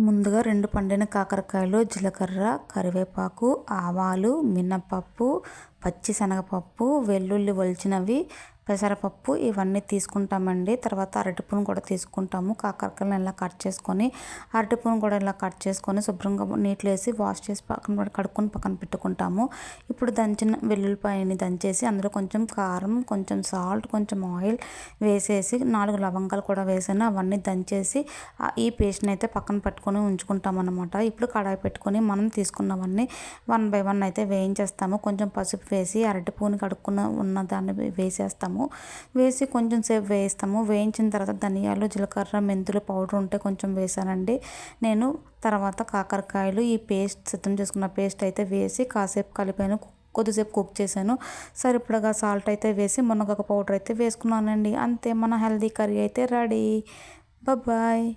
ముందుగా 2 పండిన కాకరకాయలు, జీలకర్ర, కరివేపాకు, ఆవాలు, మినపప్పు, పచ్చి శనగపప్పు, వెల్లుల్లి ఒలిచినవి, పెసరపప్పు ఇవన్నీ తీసుకుంటామండి. తర్వాత అరటిపూను కూడా తీసుకుంటాము. కాకరకాయలను ఇలా కట్ చేసుకొని, అరటిపూను కూడా ఇలా కట్ చేసుకొని శుభ్రంగా నీటిలో వేసి వాష్ చేసి కడుక్కొని పక్కన పెట్టుకుంటాము. ఇప్పుడు దంచిన వెల్లుల్లిపాయని దంచేసి అందులో కొంచెం కారం, కొంచెం సాల్ట్, కొంచెం ఆయిల్ వేసేసి 4 లవంగాలు కూడా వేసాను. అవన్నీ దంచేసి ఈ పేస్ట్ని అయితే పక్కన పెట్టుకొని ఉంచుకుంటాం అన్నమాట. ఇప్పుడు కడాయి పెట్టుకొని మనం తీసుకున్నవన్నీ 1 బై 1 అయితే వేయించేస్తాము. కొంచెం పసుపు వేసి అరటిపూని ఉన్న దాన్ని వేసేస్తాము. వేసి కొంచెం సేపు వేయిస్తాము. వేయించిన తర్వాత ధనియాలు, జీలకర్ర, మెంతులు పౌడర్ ఉంటే కొంచెం వేసానండి నేను. తర్వాత కాకరకాయలు ఈ పేస్ట్ సిద్ధం చేసుకున్న పేస్ట్ అయితే వేసి కాసేపు కలిపాను. కొద్దిసేపు కుక్ చేశాను. సరిపడగా సాల్ట్ అయితే వేసి మునగాకు పౌడర్ అయితే వేసుకున్నానండి. అంతే, మన హెల్దీ కర్రీ అయితే రెడీ. బాయ్.